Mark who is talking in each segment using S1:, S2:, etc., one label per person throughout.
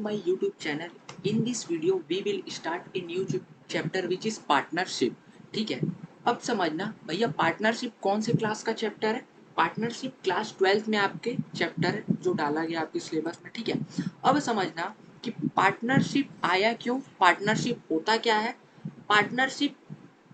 S1: to my YouTube channel. In this video, we will start a new chapter which is partnership. ठीक है, अब समझना भैया partnership कौन से क्लास का चैप्टर है। पार्टनरशिप क्लास 12th में आपके चैप्टर है जो डाला गया आपके सिलेबस में। ठीक है, अब समझना कि पार्टनरशिप आया क्यों, पार्टनरशिप होता क्या है, पार्टनरशिप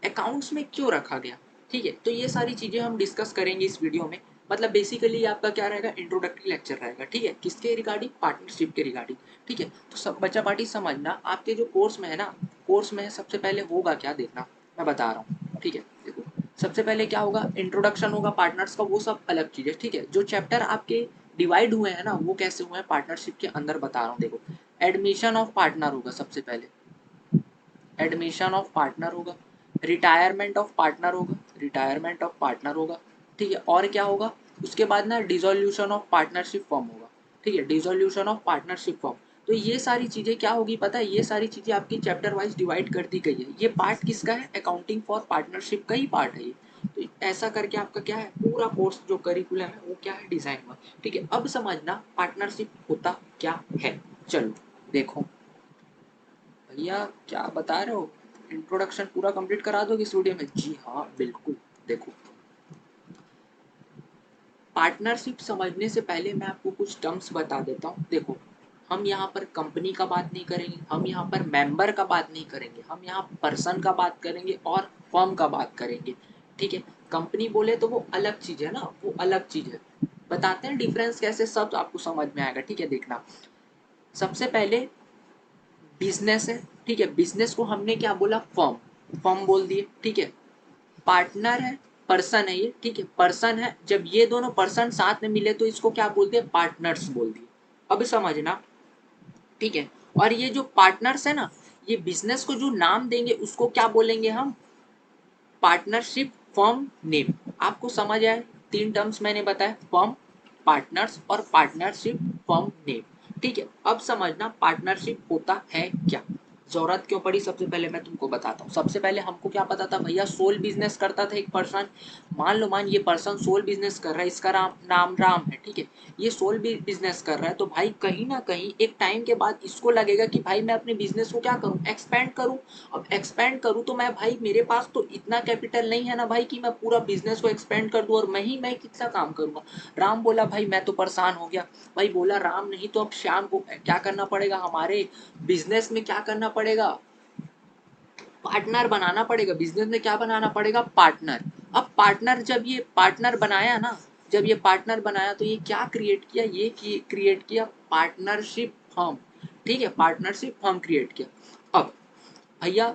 S1: अकाउंट्स में क्यों रखा गया। ठीक है, तो ये सारी चीज़ें हम डिस्कस करेंगे इस वीडियो में। मतलब बेसिकली आपका क्या रहेगा, इंट्रोडक्टरी लेक्चर रहेगा। ठीक है, किसके रिगार्डिंग, पार्टनरशिप के रिगार्डिंग। ठीक है, तो सब बच्चा पार्टी समझना आपके जो कोर्स में है ना, कोर्स में सबसे पहले होगा क्या देखना, मैं बता रहा हूँ। ठीक है, देखो सबसे पहले क्या होगा, इंट्रोडक्शन होगा पार्टनर्स का, वो सब अलग चीज़ है। ठीक है, जो चैप्टर आपके डिवाइड हुए हैं ना, वो कैसे हुए हैं पार्टनरशिप के अंदर बता रहा हूँ। देखो एडमिशन ऑफ पार्टनर होगा सबसे पहले, एडमिशन ऑफ पार्टनर होगा, रिटायरमेंट ऑफ पार्टनर होगा, रिटायरमेंट ऑफ पार्टनर होगा। ठीक है, और क्या होगा उसके बाद ना, डिसोल्यूशन ऑफ पार्टनरशिप फॉर्म होगा। ठीक है, डिसोल्यूशन ऑफ पार्टनरशिप फॉर्म। तो ये सारी चीज़ें क्या होगी पता है, ये सारी चीज़ें आपकी चैप्टर वाइज डिवाइड कर दी गई है। ये पार्ट किसका है, अकाउंटिंग फॉर पार्टनरशिप का ही पार्ट है ये। तो ऐसा करके आपका क्या है, पूरा कोर्स जो करिकुलम है वो क्या है, डिजाइन हुआ। ठीक है, अब समझना पार्टनरशिप होता क्या है। चलो देखो भैया क्या बता रहे हो, इंट्रोडक्शन पूरा कंप्लीट करा दोगे इस वीडियो में। जी हाँ बिल्कुल। देखो पार्टनरशिप समझने से पहले मैं आपको कुछ टर्म्स बता देता हूँ। देखो हम यहाँ पर कंपनी का बात नहीं करेंगे, हम यहाँ पर मेंबर का बात नहीं करेंगे, हम यहाँ पर्सन का बात करेंगे और फर्म का बात करेंगे। ठीक है, कंपनी बोले तो वो अलग चीज है ना, वो अलग चीज है। बताते हैं डिफरेंस कैसे, सब आपको समझ में आएगा। ठीक है, देखना सबसे पहले बिजनेस है। ठीक है, बिजनेस को हमने क्या बोला, फर्म, फर्म बोल दिए। ठीक है, पार्टनर है, पर्सन है ये। ठीक है, पर्सन है, जब ये दोनों पर्सन साथ में मिले तो इसको क्या बोलते हैं, पार्टनर्स बोल दिए। अब समझना, ठीक है, और ये जो पार्टनर्स है ना, ये बिजनेस को जो नाम देंगे उसको क्या बोलेंगे हम, पार्टनरशिप फर्म नेम। आपको समझ आए, तीन टर्म्स मैंने बताया, फर्म, पार्टनर्स और पार्टनरशिप फर्म नेम। ठीक है, अब समझना पार्टनरशिप होता है क्या, जरूरत क्यों पड़ी, सबसे पहले मैं तुमको बताता हूँ। सबसे पहले हमको क्या पता था भैया, सोल बिजनेस करता था एक पर्सन। मान ये पर्सन सोल बिजनेस कर रहा है, इसका नाम राम है। ठीक है, ये सोल बिजनेस कर रहा है, तो भाई कहीं ना कहीं एक टाइम के बाद इसको लगेगा कि भाई मैं अपने बिजनेस को क्या करूं, एक्सपेंड करूं। अब एक्सपेंड करूं तो मैं भाई, मेरे पास तो इतना कैपिटल नहीं है ना भाई कि मैं पूरा बिजनेस को एक्सपेंड कर दूं, और मैं कितना काम करूंगा। राम बोला भाई मैं तो परेशान हो गया। भाई बोला राम नहीं तो अब श्याम को क्या करना पड़ेगा, हमारे बिजनेस में क्या करना पड़ेगा, पार्टनर बनाना पड़ेगा। बिजनेस में क्या बनाना पड़ेगा, पार्टनर। अब पार्टनर, जब ये पार्टनर बनाया ना, जब ये पार्टनर बनाया तो ये क्या क्रिएट किया, ये क्रिएट किया पार्टनरशिप फर्म। ठीक है, पार्टनरशिप फर्म क्रिएट किया। अब भैया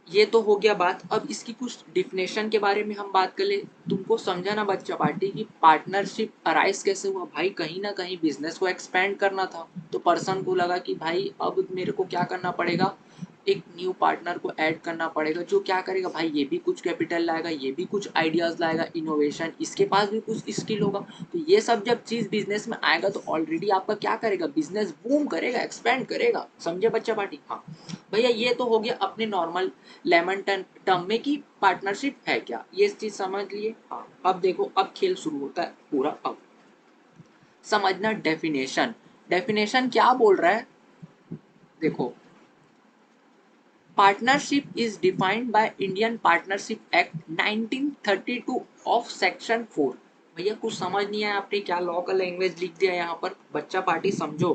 S1: ये तो हो गया बात, अब इसकी कुछ डिफिनेशन के बारे में हम बात कर ले। तुमको समझा ना बच्चा पार्टी की पार्टनरशिप अराइज कैसे हुआ। भाई कहीं ना कहीं बिजनेस को एक्सपेंड करना था, तो पर्सन को लगा कि भाई अब मेरे को क्या करना पड़ेगा, एक न्यू पार्टनर को ऐड करना पड़ेगा, जो क्या करेगा भाई, ये भी कुछ कैपिटल लाएगा, ये भी कुछ आइडियाज लाएगा, इनोवेशन, इसके पास भी कुछ स्किल होगा। तो ये सब जब चीज बिजनेस में आएगा तो ऑलरेडी आपका क्या करेगा, बिजनेस बूम करेगा, एक्सपेंड करेगा। समझे बच्चा पार्टी। हाँ भैया ये तो हो गया अपने नॉर्मल लेमन टर्म में कि पार्टनरशिप है क्या, ये चीज समझ लिए। हाँ अब देखो, अब खेल शुरू होता है पूरा। अब समझना डेफिनेशन, डेफिनेशन क्या बोल रहा है। देखो partnership is defined by Indian partnership act 1932 of section 4। भैया कुछ समझ नहीं आया, आपने क्या लॉ का लैंग्वेज लिख दिया यहाँ पर, बच्चा पार्टी समझो।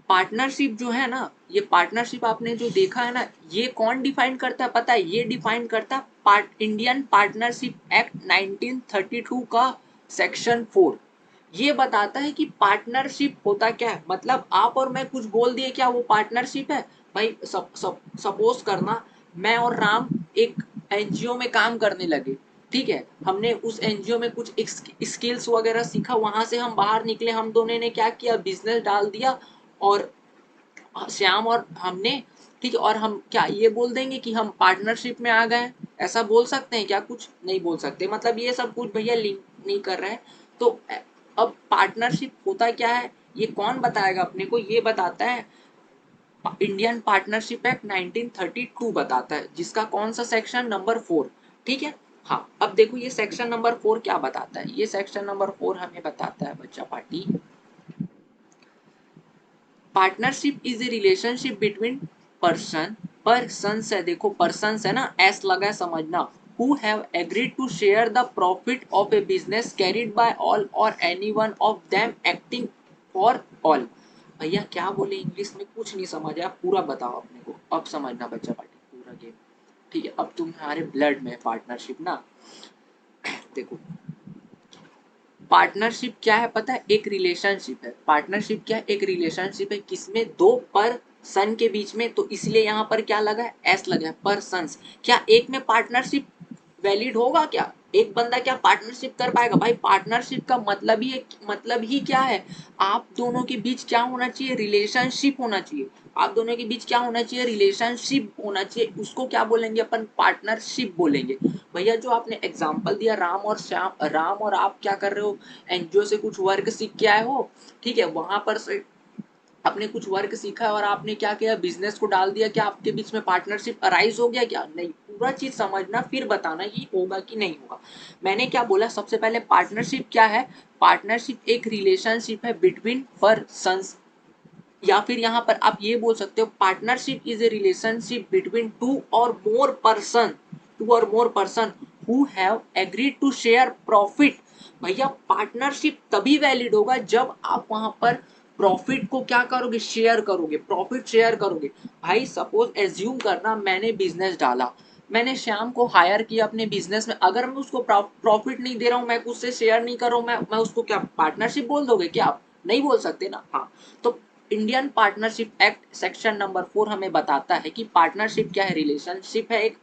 S1: पार्टनरशिप जो है ना, ये पार्टनरशिप आपने जो देखा है ना, ये कौन डिफाइन करता है पता है, ये डिफाइन करता है इंडियन पार्टनरशिप एक्ट 1932 का सेक्शन 4। ये बताता है कि पार्टनरशिप होता क्या है। मतलब आप और मैं कुछ बोल दिए क्या, वो पार्टनरशिप है। भाई सपोज करना मैं और राम एक एनजीओ में काम करने लगे। ठीक है, हमने उस एनजीओ में कुछ स्किल्स वगैरह सीखा, वहां से हम बाहर निकले, हम दोनों ने क्या किया, बिजनेस डाल दिया, और श्याम और हमने। ठीक है, और हम क्या ये बोल देंगे कि हम पार्टनरशिप में आ गए, ऐसा बोल सकते हैं क्या, कुछ नहीं बोल सकते। मतलब ये सब कुछ भैया लिंक नहीं कर रहे हैं। तो अब पार्टनरशिप होता क्या है, ये कौन बताएगा अपने को, ये बताता है इंडियन पार्टनरशिप एक्ट 1932 बताता है, जिसका कौन सा सेक्शन, नंबर 4। ठीक है, हाँ अब देखो ये सेक्शन नंबर 4 क्या बताता है, ये सेक्शन नंबर 4 हमें बताता है बच्चा party partnership is a relationship between person, persons है, देखो पर्सन्स है ना, एस लगा है समझना, who have agreed to share the profit of a business carried by all or any one of them acting for all. भैया क्या बोले इंग्लिश में कुछ नहीं समझ आया, पूरा बताओ अपने को, अब समझना बच्चा पार्टी पूरा गेम। ठीक है, अब तुम्हारे ब्लड में पार्टनरशिप ना, देखो पार्टनरशिप क्या है पता है, एक रिलेशनशिप है। पार्टनरशिप क्या है, एक रिलेशनशिप है, किसमें, दो पर्सन के बीच में, तो इसलिए यहाँ पर क्या लगा है, एस लगा है, पर्सन्स। क्या एक में पार्टनरशिप वैलिड होगा क्या, एक बंदा क्या पार्टनरशिप कर पाएगा? भाई पार्टनरशिप का मतलब ही क्या है, आप दोनों के बीच क्या होना चाहिए, रिलेशनशिप होना चाहिए। आप दोनों के बीच क्या होना चाहिए, रिलेशनशिप होना चाहिए, उसको क्या बोलेंगे अपन, पार्टनरशिप बोलेंगे। भैया जो आपने एग्जाम्पल दिया राम और श्याम, राम और आप क्या कर रहे हो, एनजीओ से कुछ वर्क सीख के आए हो, ठीक है, वहां पर से आपने कुछ वर्क सीखा और आपने क्या किया, बिजनेस को डाल दिया, क्या आपके बीच में पार्टनरशिप अराइज हो गया क्या, नहीं। पूरा चीज समझना फिर बताना ये होगा कि नहीं होगा। मैंने क्या बोला, सबसे पहले पार्टनरशिप क्या है, पार्टनरशिप एक रिलेशनशिप है बिटवीन पर्सन्स, या फिर यहाँ पर आप ये बोल सकते हो partnership is a relationship between two or more person, two or more person who have agreed to share profit. भैया पार्टनरशिप तभी वैलिड होगा जब आप वहां पर प्रॉफिट को क्या करोगे, शेयर करोगे, प्रॉफिट शेयर करोगे। भाई सपोज एज्यूम करना मैंने बिजनेस डाला, मैंने श्याम को हायर किया अपने बिजनेस में, अगर मैं उसको प्रॉफिट नहीं दे रहा हूँ, मैं उससे शेयर नहीं कर रहा हूँ, मैं उसको क्या पार्टनरशिप बोल दोगे क्या आप, नहीं बोल सकते ना। हाँ, तो Indian partnership act section number 4 हमें बताता है कि पार्टनरशिप क्या है, रिलेशनशिप है एक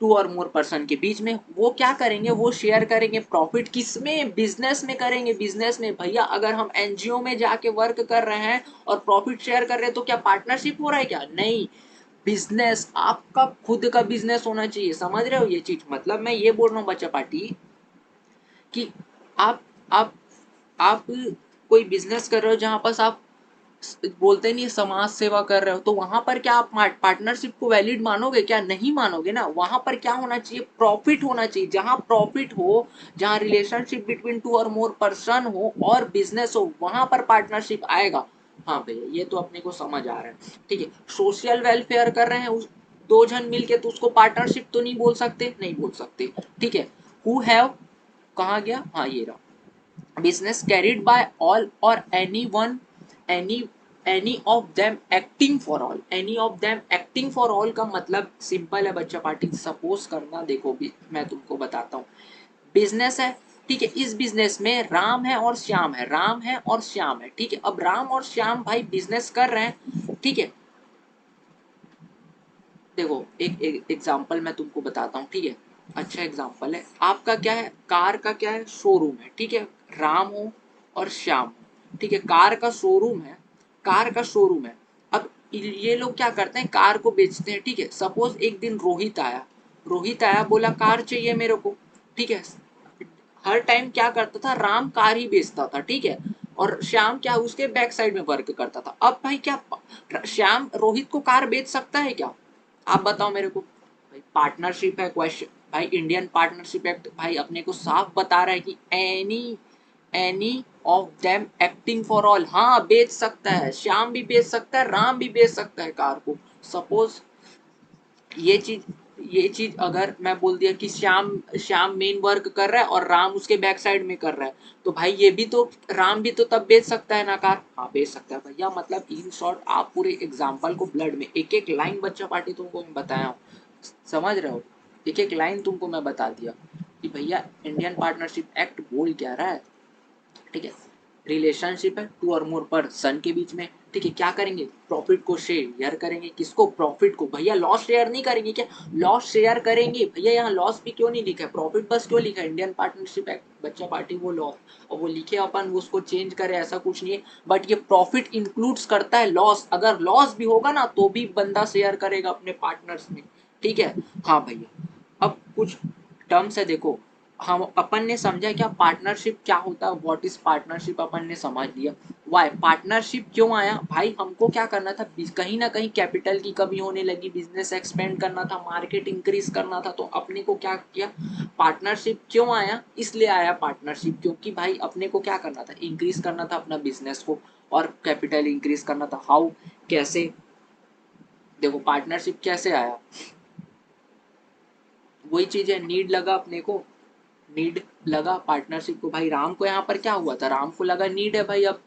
S1: टू और मोर पर्सन के बीच में, वो क्या करेंगे, वो शेयर करेंगे प्रॉफिट, किसमें, बिजनेस में करेंगे, बिजनेस में। भैया अगर हम एनजीओ में जाके वर्क कर रहे हैं और प्रॉफिट शेयर कर रहे हैं तो क्या पार्टनरशिप हो रहा है क्या, नहीं। बिजनेस आपका खुद का बिजनेस होना चाहिए, समझ रहे हो ये चीज, मतलब मैं ये बोल रहा हूँ बच्चा पार्टी कि आप आप आप कोई बिजनेस कर रहे हो जहां पर आप बोलते नहीं समाज सेवा कर रहे हो, तो वहां पर क्या आप पार्टनरशिप को वैलिड मानोगे क्या, नहीं मानोगे ना। वहां पर क्या होना चाहिए, प्रॉफिट होना चाहिए, जहां प्रॉफिट हो, जहां relationship between two or more person हो और बिजनेस हो, वहां पर पार्टनरशिप आएगा। हाँ भैया ये तो अपने को समझ आ रहा है, ठीक है। सोशल वेलफेयर कर रहे हैं उस दो जन मिलके, तो उसको पार्टनरशिप तो नहीं बोल सकते, नहीं बोल सकते, ठीक है। हु हैव, कहा गया, हाँ ये रहा, business carried by all or anyone, any any of them acting for all, any of them acting for all का मतलब सिंपल है बच्चा पार्टी, सपोज करना, देखो भी मैं तुमको बताता हूँ, बिजनेस है, ठीक है, इस बिजनेस में राम है और श्याम है, राम है और श्याम है, ठीक है। अब राम और श्याम भाई बिजनेस कर रहे हैं, ठीक है। देखो एक एग्जांपल मैं तुमको बताता हूँ, ठीक है, अच्छा एग्जांपल है, आपका क्या है, कार का क्या है, शोरूम है, ठीक है, राम हो और श्याम हो, ठीक है, कार का शोरूम है, कार का शोरूम है। अब ये लोग क्या करते हैं, कार को बेचते हैं, ठीक है। सपोज एक दिन रोहित आया, रोहित आया बोला कार चाहिए मेरे को, ठीक है। हर टाइम क्या करता था, राम कार ही बेचता था, ठीक है, और श्याम क्या उसके बैक साइड में वर्क करता था। अब भाई क्या श्याम रोहित को कार बेच सकता है क्या, आप बताओ मेरे को। भाई पार्टनरशिप है क्वेश्चन, भाई इंडियन पार्टनरशिप एक्ट भाई अपने को साफ बता रहा है कि any any of them acting for all, हाँ बेच सकता है, श्याम भी बेच सकता है, राम भी बेच सकता है कार को। सपोज ये चीज ये चीज अगर मैं बोल दिया कि श्याम श्याम मेन वर्क कर रहा है और राम उसके बैक साइड में कर रहा है, तो भाई ये भी तो, राम भी तो तब बेच सकता है ना कार, हाँ बेच सकता है भैया। मतलब इन शॉर्ट आप पूरे एग्जाम्पल को ब्लड में एक एक लाइन बच्चा पार्टी तुमको मैं बताया हूँ, समझ रहे हो, एक एक लाइन तुमको मैं बता दिया कि भैया इंडियन पार्टनरशिप एक्ट बोल क्या रहा है, ठीक है। रिलेशनशिप है टू और मोर पर्सन के बीच में, ठीक है, क्या करेंगे, प्रॉफिट को शेयर करेंगे, किसको, प्रॉफिट को। भैया लॉस शेयर नहीं करेंगे क्या, लॉस शेयर करेंगे भैया, यहाँ लॉस भी क्यों नहीं लिखा है, प्रॉफिट बस क्यों लिखा है, इंडियन पार्टनरशिप एक्ट बच्चा पार्टी वो लॉस, और वो लिखे अपन उसको चेंज करे ऐसा कुछ नहीं है, बट ये प्रॉफिट इंक्लूड्स करता है लॉस, अगर लॉस भी होगा ना तो भी बंदा शेयर करेगा अपने पार्टनर्स में, ठीक है। हाँ भैया अब कुछ टर्म्स है, देखो हम अपन ने समझा क्या पार्टनरशिप क्या होता है, व्हाट इज पार्टनरशिप अपन ने समझ लिया। वाई पार्टनरशिप क्यों आया, भाई हमको क्या करना था, कहीं ना कहीं कैपिटल की कमी होने लगी, बिजनेस एक्सपेंड करना था, मार्केट इंक्रीज करना था, तो अपने को क्या किया, पार्टनरशिप क्यों आया, इसलिए आया पार्टनरशिप, क्योंकि भाई अपने को क्या करना था, इंक्रीज करना था अपना बिजनेस को, और कैपिटल इंक्रीज करना था। हाउ, कैसे, देखो पार्टनरशिप कैसे आया, वही चीज है, नीड लगा अपने को, नीड लगा पार्टनरशिप को। भाई राम को यहाँ पर क्या हुआ था, राम को लगा नीड है भाई, अब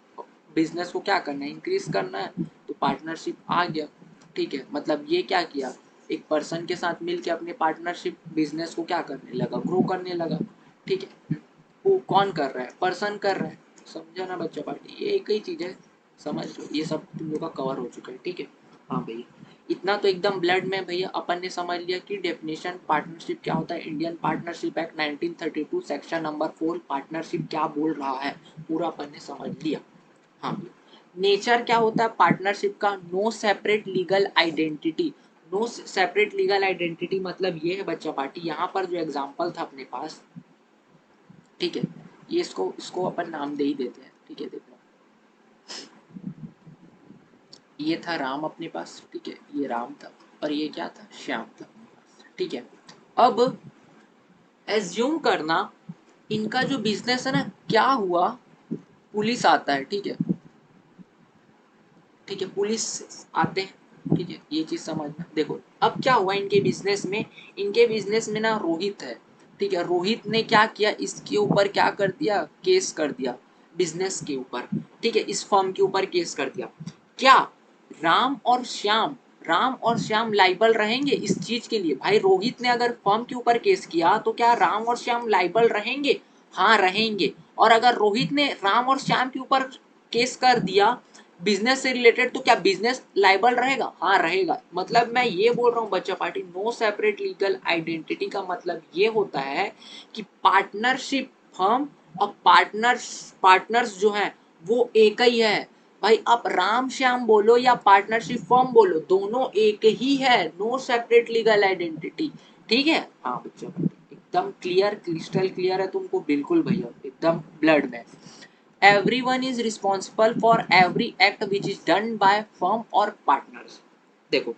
S1: बिजनेस को क्या करना है, इंक्रीज करना है, तो पार्टनरशिप आ गया। ठीक है, मतलब ये क्या किया, एक पर्सन के साथ मिलके अपने पार्टनरशिप बिजनेस को क्या करने लगा, ग्रो करने लगा। ठीक है, वो कौन कर रहा है, पर्सन कर रहा है। समझो ना बच्चा पार्टी, ये एक ही चीज है, समझ लो, ये सब तुम लोग का कवर हो चुका है। ठीक है, हाँ भैया, इतना तो एकदम ब्लड में भैया अपन ने समझ लिया कि डेफिनेशन पार्टनरशिप क्या होता है। Indian partnership act 1932 section number 4 partnership क्या बोल रहा है, पूरा अपन ने समझ लिया। हाँ भैया, नेचर क्या होता है पार्टनरशिप का, no separate legal identity. No separate legal identity मतलब ये है बच्चा पार्टी, यहाँ पर जो एग्जाम्पल था अपने पास, ठीक है, ये इसको इसको अपन नाम दे ही देते हैं। ठीक है, देखो ये था राम अपने पास, ठीक है, ये राम था, और ये क्या था, श्याम था। ठीक है, अब एज्यूम करना इनका जो बिजनेस है ना, क्या हुआ, पुलिस आता है। ठीक है, ठीक है, पुलिस आते हैं। ठीक है, ये चीज समझना। देखो अब क्या हुआ इनके बिजनेस में, इनके बिजनेस में ना रोहित है। ठीक है, रोहित ने क्या किया, इसके ऊपर क्या कर दिया, केस कर दिया, बिजनेस के ऊपर। ठीक है, इस फर्म के ऊपर केस कर दिया। क्या राम और श्याम, राम और श्याम लाइबल रहेंगे इस चीज के लिए, भाई रोहित ने अगर फर्म के ऊपर केस किया तो क्या राम और श्याम लाइबल रहेंगे, हाँ रहेंगे। और अगर रोहित ने राम और श्याम के ऊपर केस कर दिया बिजनेस से रिलेटेड, तो क्या बिजनेस लाइबल रहेगा, हाँ रहेगा। मतलब मैं ये बोल रहा हूँ बच्चा party, no separate legal identity का मतलब ये होता है कि पार्टनरशिप फर्म और पार्टनर्स जो है वो एक ही है। भाई आप राम श्याम बोलो या पार्टनरशिप फर्म बोलो, दोनों एक ही है, नो सेपरेट लीगल आइडेंटिटी। ठीक है, हाँ बच्चा पार्टी एकदम क्लियर, क्रिस्टल क्लियर है तुमको, बिल्कुल भैया एकदम ब्लड में। everyone is responsible for every act which is done by firm or partners। देखो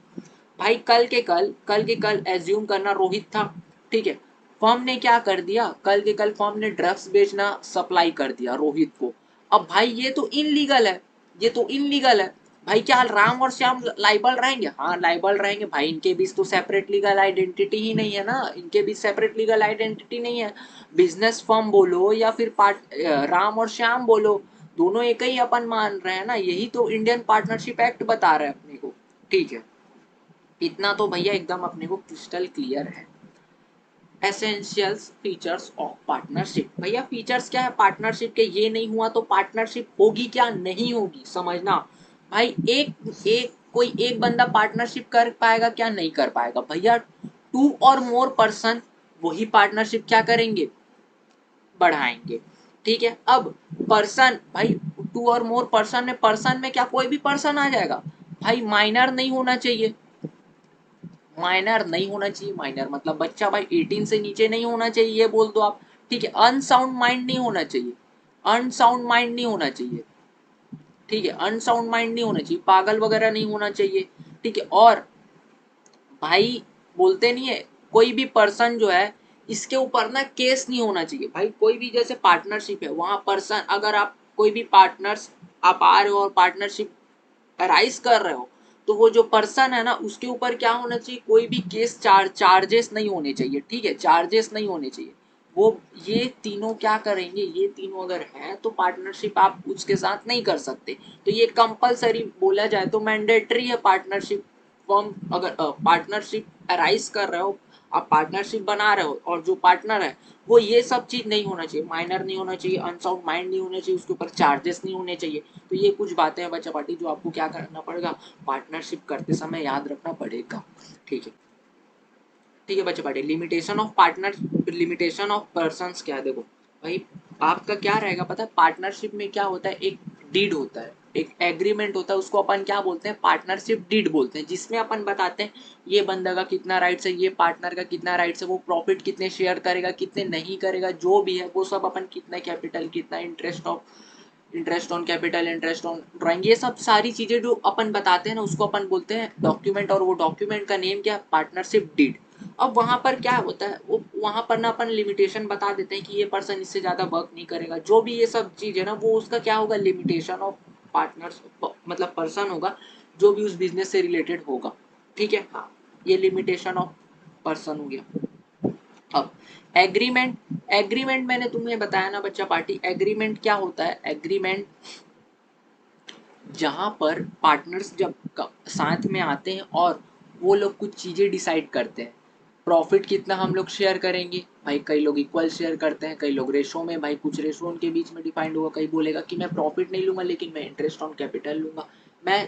S1: भाई कल के कल एज्यूम करना रोहित था। ठीक है, फर्म ने क्या कर दिया, कल के कल फर्म ने ड्रग्स बेचना सप्लाई कर दिया रोहित को। अब भाई ये तो इनलीगल है, ये तो इनलीगल है। भाई क्या राम और श्याम लाइबल रहेंगे, हाँ लाइबल रहेंगे भाई, इनके बीच तो सेपरेट लीगल आइडेंटिटी ही नहीं है ना, इनके बीच सेपरेट लीगल आइडेंटिटी नहीं है। बिजनेस फर्म बोलो या फिर राम और श्याम बोलो, दोनों एक ही अपन मान रहे हैं ना, यही तो इंडियन पार्टनरशिप एक्ट बता रहा है अपने को। ठीक है, इतना तो भैया एकदम अपने को क्रिस्टल क्लियर है। एसेंशियल्स फीचर्स ऑफ पार्टनरशिप, भैया फीचर्स क्या है पार्टनरशिप के, ये नहीं हुआ तो पार्टनरशिप होगी क्या, नहीं होगी, समझना। भाई एक एक कोई एक बंदा पार्टनरशिप कर पाएगा क्या, नहीं कर पाएगा भैया, टू और मोर पर्सन वही पार्टनरशिप क्या करेंगे, बढ़ाएंगे। ठीक है, अब पर्सन भाई, टू और मोर पर्सन में क्या कोई भी पर्सन आ जाएगा, भाई माइनर नहीं होना चाहिए, माइनर नहीं होना चाहिए, माइनर मतलब बच्चा भाई 18 से नीचे नहीं होना चाहिए, ये बोल दो आप। ठीक है, अनसाउंड माइंड नहीं होना चाहिए, अनसाउंड माइंड नहीं होना चाहिए। ठीक है, अनसाउंड माइंड नहीं होना चाहिए, पागल वगैरह नहीं होना चाहिए। ठीक है, और भाई बोलते नहीं है, कोई भी पर्सन जो है इसके ऊपर ना केस नहीं होना चाहिए। भाई कोई भी जैसे पार्टनरशिप है, वहां पर्सन अगर आप कोई भी पार्टनर्स आप आ रहे हो और पार्टनरशिप राइज कर रहे हो, तो वो जो पर्सन है ना उसके ऊपर क्या होना चाहिए, कोई भी केस चार्जेस नहीं होने चाहिए। ठीक है, चार्जेस नहीं होने चाहिए। वो ये तीनों क्या करेंगे, ये तीनों अगर है तो पार्टनरशिप आप उसके साथ नहीं कर सकते। तो ये कंपलसरी बोला जाए तो मैंडेटरी है पार्टनरशिप फॉर्म, अगर पार्टनरशिप अराइज कर रहे हो, आप पार्टनरशिप बना रहे हो और जो पार्टनर है वो ये सब चीज नहीं होना चाहिए, माइनर नहीं होना चाहिए, अनसाउंड माइंड नहीं होना चाहिए, उसके ऊपर चार्जेस नहीं होने चाहिए। तो ये कुछ बातें हैं बच्चा पार्टी जो आपको क्या करना पड़ेगा, पार्टनरशिप करते समय याद रखना पड़ेगा। ठीक है, ठीक है बच्चा party, limitation of partner, limitation of person क्या है, देखो भाई आपका क्या रहेगा पता है, पार्टनरशिप में क्या होता है, एक डीड होता है, एक एग्रीमेंट होता है, उसको अपन क्या बोलते हैं, पार्टनरशिप डीड बोलते हैं, जिसमें अपन बताते हैं ये बंदा का कितना राइट्स है, ये पार्टनर का कितना राइट्स है, वो प्रॉफिट कितने शेयर करेगा, कितने नहीं करेगा, जो भी है वो सब अपन, कितना कैपिटल, कितना interest on capital, interest on drawing, ये सब सारी चीजें जो अपन बताते हैं ना उसको अपन बोलते हैं डॉक्यूमेंट, और वो डॉक्यूमेंट का नेम क्या है, पार्टनरशिप डीड। अब वहां पर क्या होता है, वो वहां पर ना अपन लिमिटेशन बता देते हैं कि ये पर्सन इससे ज्यादा वर्क नहीं करेगा, जो भी ये सब चीज है ना वो उसका क्या होगा, लिमिटेशन ऑफ पार्टनर्स मतलब पर्सन होगा जो भी उस बिजनेस से रिलेटेड होगा, ठीक है। हाँ, ये लिमिटेशन ऑफ पर्सन हो गया। अब एग्रीमेंट, एग्रीमेंट मैंने तुम्हें बताया ना बच्चा पार्टी, एग्रीमेंट क्या होता है? एग्रीमेंट जहां पर पार्टनर्स जब साथ में आते हैं और वो लोग कुछ चीजें डिसाइड करते हैं। प्रॉफिट कितना हम लोग शेयर करेंगे, भाई कई लोग इक्वल शेयर करते हैं, कई लोग रेशो में, भाई कुछ रेशो उनके बीच में डिफाइंड होगा। कई बोलेगा कि मैं प्रॉफिट नहीं लूंगा लेकिन मैं इंटरेस्ट ऑन कैपिटल लूंगा, मैं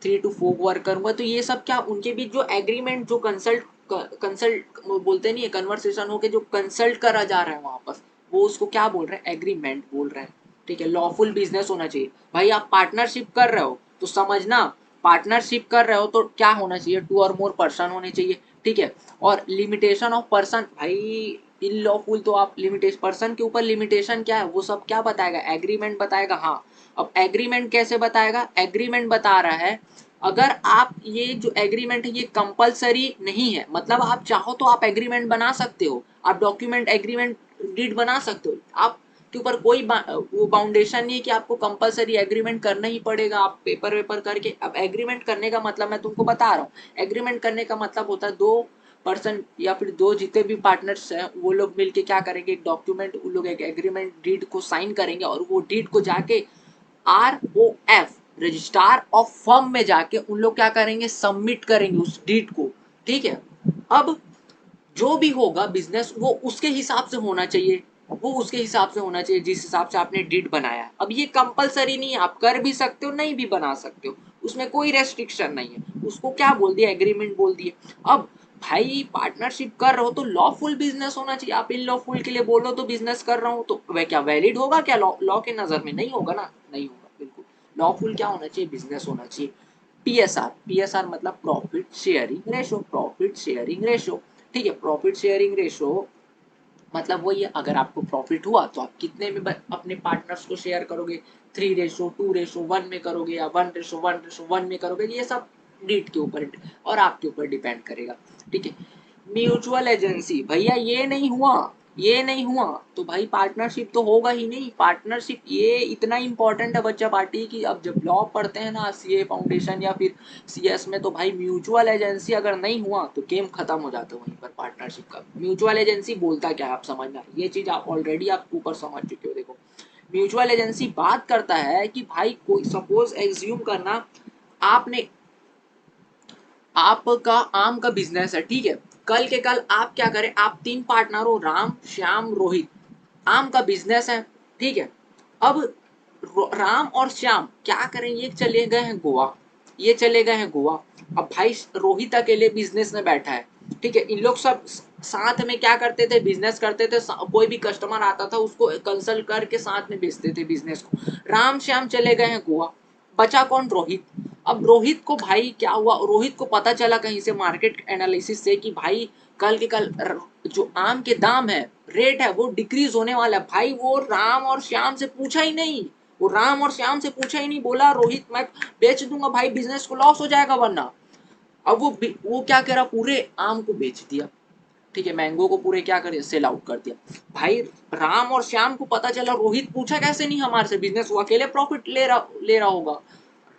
S1: 3 to 4 वर्क करूंगा। तो ये सब क्या उनके बीच जो एग्रीमेंट, जो कंसल्ट बोलते नहीं है, कन्वर्सेशन होके जो कंसल्ट करा जा रहा है वहां पर, वो उसको क्या बोल रहे हैं? एग्रीमेंट बोल रहे हैं, ठीक है। लॉफुल बिजनेस होना चाहिए। भाई आप पार्टनरशिप कर रहे हो तो समझना, पार्टनरशिप कर रहे हो तो क्या होना चाहिए? 2 or more पर्सन होने चाहिए, ठीक है। और लिमिटेशन ऑफ पर्सन, भाई इनलॉफुल तो आप लिमिटेशन पर्सन के ऊपर लिमिटेशन क्या है वो सब क्या बताएगा? एग्रीमेंट बताएगा। हाँ, अब एग्रीमेंट कैसे बताएगा? एग्रीमेंट बता रहा है अगर आप ये जो एग्रीमेंट है ये कंपलसरी नहीं है, मतलब आप चाहो तो आप एग्रीमेंट बना सकते हो, आप डॉक्यूमेंट एग्रीमेंट डीड बना सकते हो, आप के ऊपर कोई वो बाउंडेशन नहीं है कि आपको कंपलसरी एग्रीमेंट करना ही पड़ेगा, आप पेपर वेपर करके। अब एग्रीमेंट करने का मतलब मैं तुमको बता रहा हूँ, एग्रीमेंट करने का मतलब होता है 2 पर्सन या फिर 2 जितने भी पार्टनर्स हैं वो लोग मिलके क्या करेंगे? एक डॉक्यूमेंट, उन लोग एक एग्रीमेंट डीड को साइन करेंगे और वो डीड को जाके ROF रजिस्ट्रार ऑफ फर्म में जाके उन लोग क्या करेंगे? सबमिट करेंगे उस डीड को, ठीक है। अब जो भी होगा बिजनेस वो उसके हिसाब से होना चाहिए, वो उसके हिसाब से होना चाहिए जिस हिसाब से आपने डीड बनाया है। अब ये कंपलसरी नहीं है, आप कर भी सकते हो नहीं भी बना सकते हो, उसमें कोई रेस्ट्रिक्शन नहीं है। उसको क्या बोल दिया? एग्रीमेंट बोल दिए। अब भाई पार्टनरशिप कर रहे हो तो लॉफुल बिजनेस होना चाहिए। आप इन लॉफुल के लिए बोलो तो बिजनेस कर रहा हूँ तो वह क्या वैलिड होगा क्या? लॉ के नजर में नहीं होगा ना, नहीं होगा बिल्कुल। लॉफुल क्या होना चाहिए? बिजनेस होना चाहिए। PSR, PSR मतलब profit sharing ratio, profit sharing ratio, ठीक है। प्रॉफिट शेयरिंग रेशो मतलब वही है, अगर आपको प्रॉफिट हुआ तो आप कितने में अपने पार्टनर्स को शेयर करोगे? 3:2:1 में करोगे या 1:1:1 में करोगे? ये सब नीड के ऊपर और आपके ऊपर डिपेंड करेगा, ठीक है। म्यूचुअल एजेंसी, भैया ये नहीं हुआ, ये नहीं हुआ तो भाई पार्टनरशिप तो होगा ही नहीं। पार्टनरशिप ये इतना इंपॉर्टेंट है बच्चा पार्टी की, अब जब लॉ पढ़ते हैं ना CA फाउंडेशन या फिर CS में, तो भाई म्यूचुअल एजेंसी अगर नहीं हुआ तो गेम खत्म हो जाता है वहीं पर पार्टनरशिप का। म्यूचुअल एजेंसी बोलता क्या है आप समझना, ये चीज आप ऑलरेडी आप ऊपर समझ चुके हो। देखो म्यूचुअल एजेंसी बात करता है कि भाई कोई सपोज एज्यूम करना आपने, आपका आम का बिजनेस है, ठीक है। कल के कल आप क्या करें? आप 3 पार्टनर हो, राम श्याम रोहित, आम का बिजनेस है, ठीक है। अब राम और श्याम क्या करें? ये चले गए हैं गोवा, ये चले गए हैं गोवा। अब भाई रोहित अकेले बिजनेस में बैठा है, ठीक है। इन लोग सब साथ में क्या करते थे? बिजनेस करते थे। कोई भी कस्टमर आता था उसको कंसल्ट करके साथ में बेचते थे बिजनेस को। राम श्याम चले गए हैं गोवा, बचा कौन? रोहित। अब रोहित को भाई क्या हुआ? रोहित को पता चला कहीं से मार्केट एनालिसिस से कि भाई कल के कल जो आम के दाम है, रेट है, वो डिक्रीज होने वाला है। भाई वो राम और श्याम से पूछा ही नहीं, वो राम और श्याम से पूछा ही नहीं, बोला रोहित मैं बेच दूंगा भाई, बिजनेस को लॉस हो जाएगा वरना। अब वो क्या करा? पूरे आम को बेच दिया, ठीक है। मैंगो को पूरे क्या करे? सेल आउट कर दिया। भाई राम और श्याम को पता चला, रोहित पूछा कैसे नहीं हमारे से बिजनेस, वो अकेले प्रॉफिट ले रहा होगा।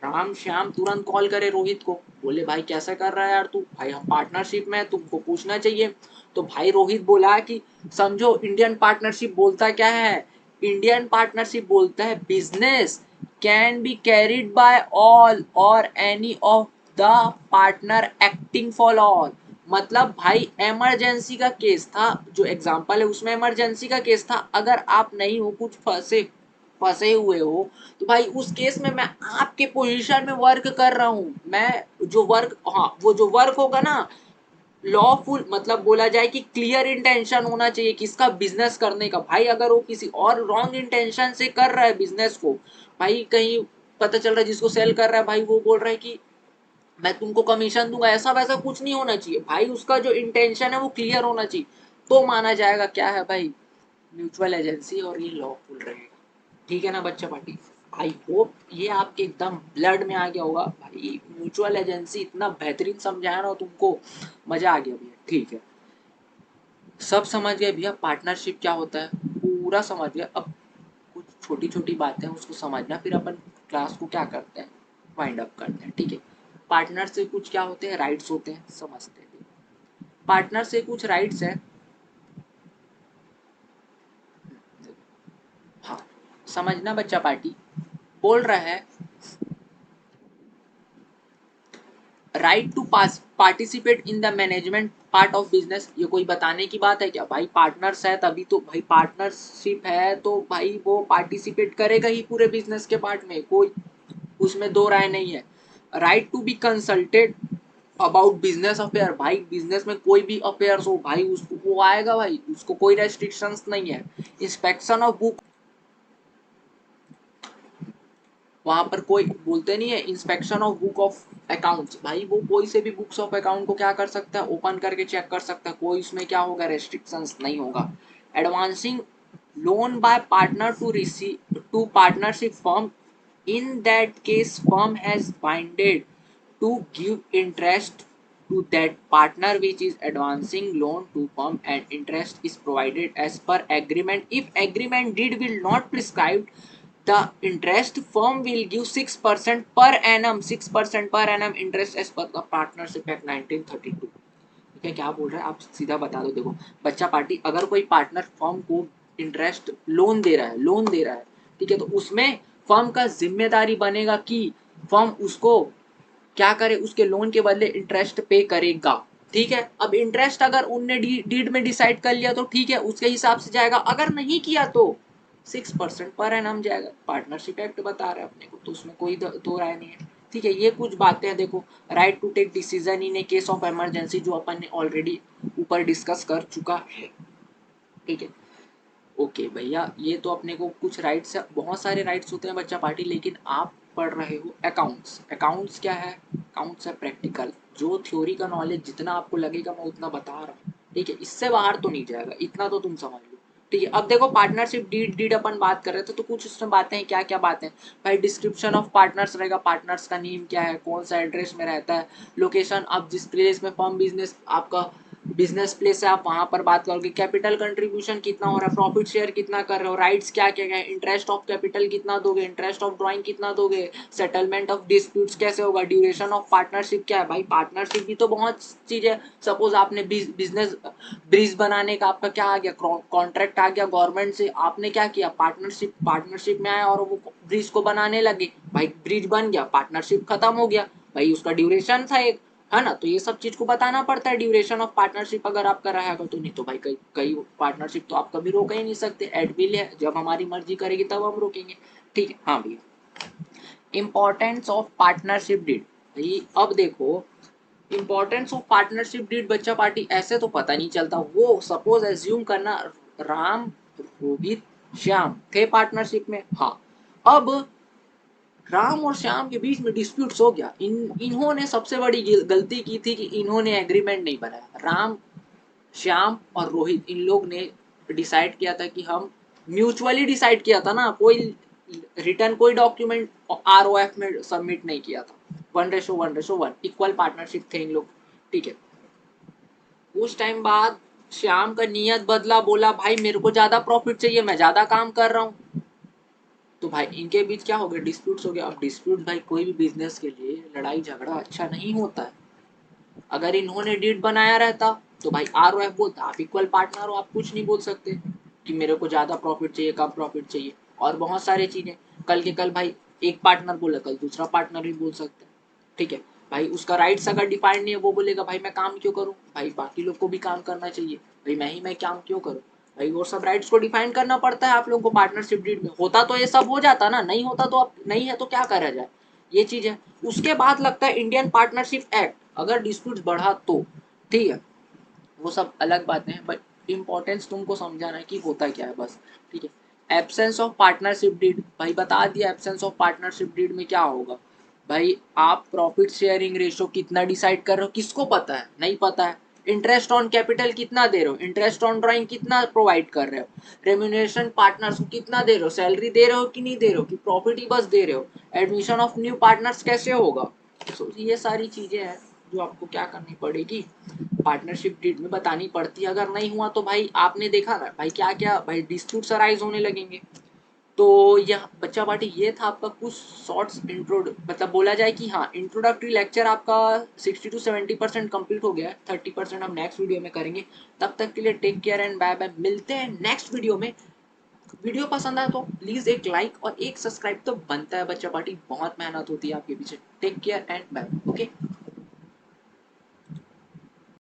S1: राम श्याम तुरंत कॉल करे रोहित को, बोले भाई कैसा कर रहा है यार तू? भाई हम पार्टनरशिप में, तुमको पूछना चाहिए। तो भाई रोहित बोला कि समझो इंडियन पार्टनरशिप बोलता क्या है? इंडियन पार्टनरशिप बोलता है business can be carried by all or any of the partner acting for all. मतलब भाई इमरजेंसी का केस था, जो एग्जांपल है उसमें इमरजेंसी का केस था। अगर आप नहीं हो, कुछ फंसे फंसे हुए हो, तो भाई उस केस में मैं आपके पोजीशन में वर्क कर रहा हूँ। मैं जो वर्क, हाँ वो जो वर्क होगा ना, लॉफुल मतलब बोला जाए कि क्लियर इंटेंशन होना चाहिए किसका? बिजनेस करने का। भाई अगर वो किसी और रॉन्ग इंटेंशन से कर रहा है बिजनेस को, भाई कहीं पता चल रहा है जिसको सेल कर रहा है भाई वो बोल रहा है कि मैं तुमको कमीशन दूंगा, ऐसा वैसा कुछ नहीं होना चाहिए। भाई उसका जो इंटेंशन है वो क्लियर होना चाहिए, तो माना जाएगा क्या है भाई? म्यूचुअल एजेंसी, और ये लॉफुल रहेगा, ठीक है ना बच्चा पार्टी। आई होप ये आपके एकदम ब्लड में आ गया होगा भाई। म्यूचुअल एजेंसी इतना बेहतरीन समझाया ना तुमको, मजा आ गया भैया, ठीक है। सब समझ गए भैया पार्टनरशिप क्या होता है, पूरा समझ गए। अब कुछ छोटी छोटी बातें उसको समझना, फिर अपन क्लास को क्या करते हैं, वाइंड अप करते हैं। ठीक है, पार्टनर से कुछ क्या होते हैं, राइट्स होते हैं, समझते हैं। पार्टनर से कुछ राइट्स है, हाँ समझना बच्चा, पार्टी बोल रहा है right to pass participate in the management part of business. ये कोई बताने की बात है क्या भाई, पार्टनर्स है तभी तो भाई, पार्टनरशिप है तो भाई वो पार्टिसिपेट करेगा ही पूरे बिजनेस के पार्ट में, कोई उसमें दो राय नहीं है। Right to be consulted about business affair, भाई बिजनेस में कोई भी अफेयर्स हो भाई उसको वो आएगा भाई, उसको कोई रेस्ट्रिक्शंस नहीं है। इंस्पेक्शन ऑफ बुक, वहां पर कोई बोलते नहीं है, inspection of book of accounts, भाई वो कोई से भी बुक्स ऑफ अकाउंट को क्या कर सकता है, ओपन करके चेक कर सकता है, कोई उसमें क्या होगा, रेस्ट्रिक्शंस नहीं होगा। Advancing loan by partner to receive to partnership firm, in that case firm has binded to give interest to that partner which is advancing loan to firm, and interest is provided as per agreement. If agreement deed will not prescribe the interest, firm will give 6% per annum, 6% per annum interest as per the partnership act 1932। ठीक है, क्या बोल रहा है आप सीधा बता दो। देखो बच्चा पार्टी, अगर कोई पार्टनर फर्म को इंटरेस्ट लोन दे रहा है, लोन दे रहा है, ठीक है, तो उसमें फर्म का जिम्मेदारी बनेगा कि फर्म उसको क्या करे, उसके लोन के बदले इंटरेस्ट पे करेगा। ठीक है, अब इंटरेस्ट अगर उनने डीड में डिसाइड कर लिया तो ठीक है, उसके हिसाब से जाएगा, अगर नहीं किया तो 6% पर एनम जाएगा। पार्टनरशिप एक्ट बता रहा है अपने को, तो उसमें कोई दो राय नहीं है। ठीक है, ये कुछ बातें हैं। देखो right to take decision in a case of emergency, जो अपन ने ऑलरेडी ऊपर डिस्कस कर चुका है। ठीक है, ओके भैया, ये तो अपने को कुछ राइट्स है, बहुत सारे राइट्स होते हैं बच्चा पार्टी, लेकिन आप पढ़ रहे हो अकाउंट्स। अकाउंट्स क्या है, अकाउंट्स है प्रैक्टिकल, जो थ्योरी का नॉलेज जितना आपको लगेगा मैं उतना बता रहा हूँ। ठीक है, इससे बाहर तो नहीं जाएगा, इतना तो तुम समझ लो। ठीक है, अब देखो पार्टनरशिप डीड, डीड अपन बात कर रहे थे, तो कुछ उसमें बातें हैं, क्या क्या बातें भाई, डिस्क्रिप्शन ऑफ पार्टनर्स रहेगा, पार्टनर्स का नेम क्या है, कौन सा एड्रेस में रहता है, लोकेशन, आप जिस प्लेस में फर्म बिजनेस आपका बिजनेस प्लेस है आप वहां पर बात करोगे, कैपिटल कंट्रीब्यूशन कितना हो रहा है, प्रॉफिट शेयर कितना कर रहे हो, राइट्स क्या क्या है, इंटरेस्ट ऑफ कैपिटल कितना दोगे, इंटरेस्ट ऑफ ड्राइंग कितना दोगे, सेटलमेंट ऑफ डिस्प्यूट्स कैसे होगा, ड्यूरेशन ऑफ पार्टनरशिप क्या है। भाई पार्टनरशिप भी तो बहुत चीज है, सपोज आपने बिजनेस ब्रिज बनाने का आपका क्या आ गया, कॉन्ट्रैक्ट आ गया गवर्नमेंट से, आपने क्या किया, पार्टनरशिप पार्टनरशिप में आया और वो ब्रिज को बनाने लगे, भाई ब्रिज बन गया, पार्टनरशिप खत्म हो गया, भाई उसका ड्यूरेशन था एक, है ना, तो ये सब चीज को बताना पड़ता है, ड्यूरेशन ऑफ पार्टनरशिप अगर आपका रहेगा तो, नहीं तो भाई कई कई पार्टनरशिप तो आप कभी रोक ही नहीं सकते, एट विल है, जब हमारी मर्जी करेगी तब हम रोकेंगे। ठीक है, हाँ भैया, इंपॉर्टेंस ऑफ पार्टनरशिप डीड, भाई अब देखो इंपॉर्टेंस ऑफ पार्टनरशिप डीड बच्चा पार्टी ऐसे तो पता नहीं चलता, वो सपोज एज्यूम करना राम रोहित श्याम थे पार्टनरशिप में, हाँ, अब राम और श्याम के बीच में डिस्प्यूट्स हो गया, इन्होंने सबसे बड़ी गलती की थी कि इन्होंने एग्रीमेंट नहीं बनाया, राम श्याम और रोहित इन लोग ने डिसाइड किया था कि हम म्यूचुअली डिसाइड किया था ना, कोई रिटर्न कोई डॉक्यूमेंट आरओएफ में सबमिट नहीं किया था, 1:1:1 इक्वल पार्टनरशिप थे इन लोग। ठीक है, उस टाइम बाद श्याम का नियत बदला, बोला भाई मेरे को ज्यादा प्रॉफिट चाहिए, मैं ज्यादा काम कर रहा हूँ, तो भाई इनके बीच क्या हो गया, डिस्प्यूट्स हो गया। अब डिस्प्यूट भाई कोई भी बिजनेस के लिए लड़ाई झगड़ा अच्छा नहीं होता है। अगर इन्होंने डीड बनाया रहता तो भाई आरओएफ बोलता आप इक्वल पार्टनर हो, आप कुछ नहीं बोल सकते कि मेरे को ज्यादा प्रॉफिट चाहिए, कम प्रॉफिट चाहिए, और बहुत सारी चीजें, कल के कल भाई एक पार्टनर बोला, कल दूसरा पार्टनर भी बोल सकता है। ठीक है, भाई उसका राइट्स अगर डिफाइंड नहीं है, वो बोलेगा भाई मैं काम क्यों करूँ, भाई बाकी लोग को भी काम करना चाहिए, भाई मैं काम क्यों करूँ, भाई वो सब राइट्स को डिफाइन करना पड़ता है आप लोगों को पार्टनरशिप डीड में। होता तो ये सब हो जाता ना, नहीं होता तो अब नहीं है तो क्या करा जाए, ये चीज है। उसके बाद लगता है इंडियन पार्टनरशिप एक्ट, अगर डिस्प्यूट बढ़ा तो, ठीक है, वो सब अलग बातें हैं, बट इम्पोर्टेंस तुमको समझाना है कि होता क्या है बस। ठीक है, एब्सेंस ऑफ पार्टनरशिप डीड, भाई बता दिया एब्सेंस ऑफ पार्टनरशिप डीड में क्या होगा, भाई आप प्रॉफिट शेयरिंग रेशो कितना डिसाइड कर रहे हो, किसको पता है, नहीं पता है। इंटरेस्ट ऑन कैपिटल कितना दे रहे हो, इंटरेस्ट ऑन ड्राइंग कितना प्रोवाइड कर रहे हो, रेम्यूनरेशन पार्टनर्स को कितना दे रहे हो, सैलरी दे रहे हो कि नहीं दे रहे हो, कि प्रॉफिट ही बस दे रहे हो, एडमिशन ऑफ न्यू पार्टनर्स कैसे होगा। तो ये सारी चीजें हैं जो आपको क्या करनी पड़ेगी, पार्टनरशिप डीड में बतानी पड़ती है। अगर नहीं हुआ तो भाई आपने देखा ना भाई क्या क्या भाई डिस्प्यूट्स अराइज होने लगेंगे। तो यह बच्चा पार्टी ये था आपका कुछ शॉर्ट्स इंट्रो, मतलब बोला जाए कि हाँ इंट्रोडक्टरी लेक्चर आपका 60 to 70% कंप्लीट हो गया है, 30% हम नेक्स्ट वीडियो में करेंगे। तब तक के लिए take care and bye bye, मिलते हैं नेक्स्ट वीडियो में। वीडियो पसंद आया तो प्लीज एक लाइक और एक सब्सक्राइब तो बनता है बच्चा पार्टी, बहुत मेहनत होती है आपके पीछे। Take care and bye, okay.